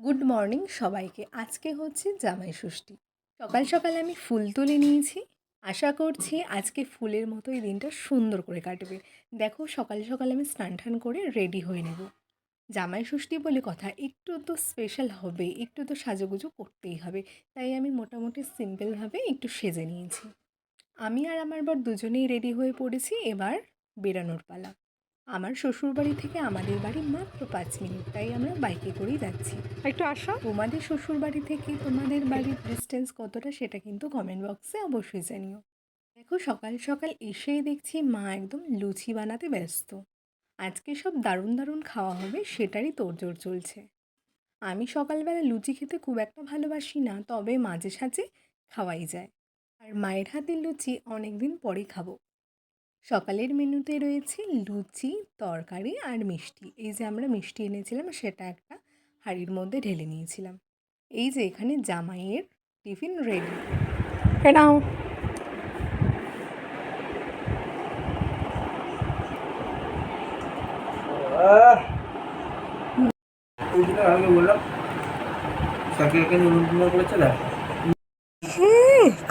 Good morning সবাইকে। আজকে হচ্ছে জামাই ষষ্ঠী। সকাল সকাল আমি ফুল তুলে নিয়েছি। আশা করছি আজকে ফুলের মতোই দিনটা সুন্দর করে কাটবে। দেখো সকাল সকাল আমি স্নান টান করে রেডি হয়ে নেব। জামাই ষষ্ঠী বলে কথা, একটু তো স্পেশাল হবে, একটু তো সাজুগুজু করতেই হবে। তাই আমি মোটামুটি সিম্পলভাবে একটু সেজে নিয়েছি। আমি আর আমার বর দুজনেই রেডি হয়ে পড়েছি, এবার বেরানোর পালা। আমার শ্বশুরবাড়ি থেকে আমাদের বাড়ি মাত্র 5 মিনিট, তাই আমরা বাইকে করেই যাচ্ছি। একটু আসো। তোমাদের শ্বশুরবাড়ি থেকে তোমাদের বাড়ির ডিস্টেন্স কতটা সেটা কিন্তু কমেন্ট বক্সে অবশ্যই জানিও। দেখো সকাল সকাল এসেই দেখছি মা একদম লুচি বানাতে ব্যস্ত। আজকে সব দারুণ দারুণ খাওয়া হবে, সেটারই তোড়জোড় চলছে। আমি সকালবেলা লুচি খেতে খুব একটা ভালোবাসি না, তবে মাঝে সাঝে খাওয়াই যায়। আর মায়ের হাতের লুচি অনেক দিন পরে খাবো। সকালের মেনুতে রয়েছে লুচি, তরকারি আর মিষ্টি। এই যে আমরা মিষ্টি এনেছিলাম সেটা একটা হাঁড়ির মধ্যে ঢেলে নিয়েছিলাম। এই যে এখানে জামাইয়ের টিফিন রেডি। এ নাও।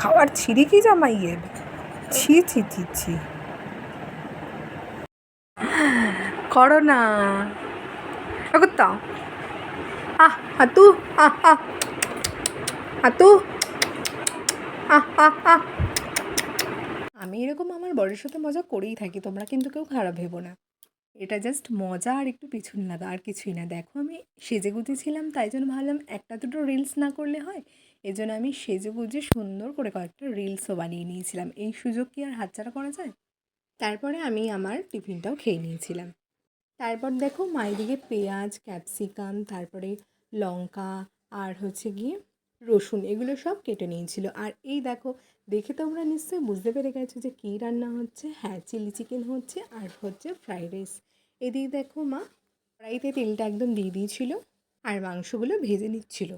খাবার ছিঁড়ি কি জামাইয়ের? ছি ছি ছি ছি, করো না। তো হাতু হাতু আমি এরকম আমার বরের সাথে মজা করেই থাকি, তোমরা কিন্তু কেউ খারাপ ভেবো না। এটা জাস্ট মজা আর একটু পিছন লাগা, আর কিছুই না। দেখো আমি সেজেগুজে ছিলাম, তাই জন্য ভাবলাম একটা দুটো রিলস না করলে হয়। এজন্য আমি সেজেগুজে সুন্দর করে কয়েকটা রিলসও বানিয়ে নিয়েছিলাম। এই সুযোগ কি আর হাতছাড়া করা যায়? তারপরে আমি আমার টিফিনটাও খেয়ে নিয়েছিলাম। তারপর দেখো মায়েদিকে পেঁয়াজ, ক্যাপসিকাম, তারপরে লঙ্কা আর হচ্ছে গিয়ে রসুন, এগুলো সব কেটে নিয়েছিল। আর এই দেখো, দেখে তোমরা নিশ্চয়ই বুঝতে পেরে গেছো যে কী রান্না হচ্ছে। হ্যাঁ, চিলি চিকেন হচ্ছে আর হচ্ছে ফ্রাইড রাইস। এদিকে দেখো মা কড়াইতে তেলটা একদম দিয়ে দিয়েছিল আর মাংসগুলো ভেজে নিচ্ছিল।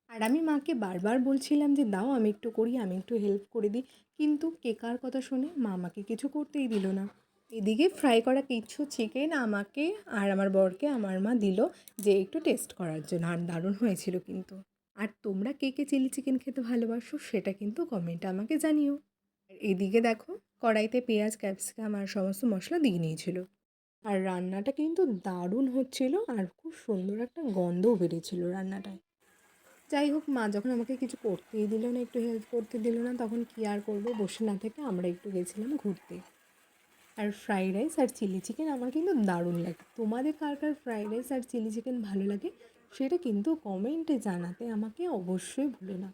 আর আমি মাকে বারবার বলছিলাম যে দাও আমি একটু করি, আমি একটু হেল্প করে দিই। কিন্তু কে কার কথা শোনে, মা আমাকে কিছু করতেই দিল না। এদিকে ফ্রাই করা কিছু চিকেন আমাকে আর আমার বরকে আমার মা দিল যে একটু টেস্ট করার জন্য, আর দারুণ হয়েছিল কিন্তু। আর তোমরা কে কে চিলি চিকেন খেতে ভালোবাসো সেটা কিন্তু কমেন্টে আমাকে জানিও। আর এদিকে দেখো কড়াইতে পেঁয়াজ, ক্যাপসিকাম আর সমস্ত মশলা দিয়ে নিয়েছিল। আর রান্নাটা কিন্তু দারুণ হচ্ছিল আর খুব সুন্দর একটা গন্ধও বেরিয়েছিল রান্নাটায়। যাই হোক, মা যখন আমাকে কিছু করতেই দিল না, একটু হেল্প করতে দিল না, তখন কী আর করবো, বসে না থেকে আমরা একটু গেছিলাম ঘুরতে। আর ফ্রাইড রাইস আর চিলি চিকেন আমার কিন্তু দারুণ লাগে। তোমাদের কার কার ফ্রাইড রাইস আর চিলি চিকেন ভালো লাগে সেটা কিন্তু কমেন্টে জানাতে আমাকে অবশ্যই ভুলো না।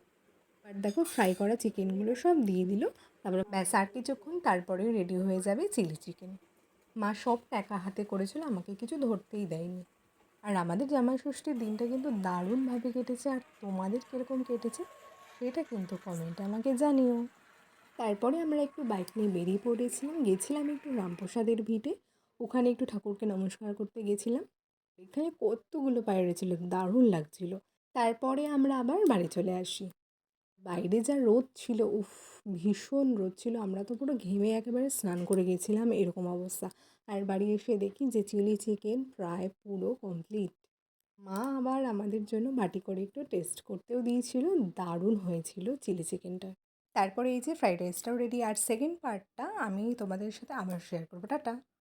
আর দেখো ফ্রাই করা চিকেনগুলো সব দিয়ে দিল। তারপরে ব্যাস আর কিছুক্ষণ, তারপরে রেডি হয়ে যাবে চিলি চিকেন। মা সব একা হাতে করেছিল, আমাকে কিছু ধরতেই দেয়নি। আর আমাদের জামাই ষষ্ঠীর দিনটা কিন্তু দারুণভাবে কেটেছে। আর তোমাদের কীরকম কেটেছে সেটা কিন্তু কমেন্টে আমাকে জানিও। তারপরে আমরা একটু বাইক নিয়ে বেরিয়ে পড়েছিলাম, গেছিলাম একটু রামপ্রসাদের ভিটে। ওখানে একটু ঠাকুরকে নমস্কার করতে গেছিলাম। এখানে কতগুলো পায়রা ছিল, দারুণ লাগছিল। তারপরে আমরা আবার বাড়ি চলে আসি। বাইরে যা রোদ ছিল, উফ, ভীষণ রোদ ছিল। আমরা তো পুরো ঘেমে একেবারে স্নান করে গেছিলাম, এরকম অবস্থা। আর বাড়ি এসে দেখি যে চিলি চিকেন প্রায় পুরো কমপ্লিট। মা আবার আমাদের জন্য বাটি করে একটু টেস্ট করতেও দিয়েছিল, দারুণ হয়েছিল চিলি চিকেনটা। তারপরে এই যে ফ্রাইড রাইসটাও রেডি। আর সেকেন্ড পার্টটা আমি তোমাদের সাথে আবার শেয়ার করবো। টাটা।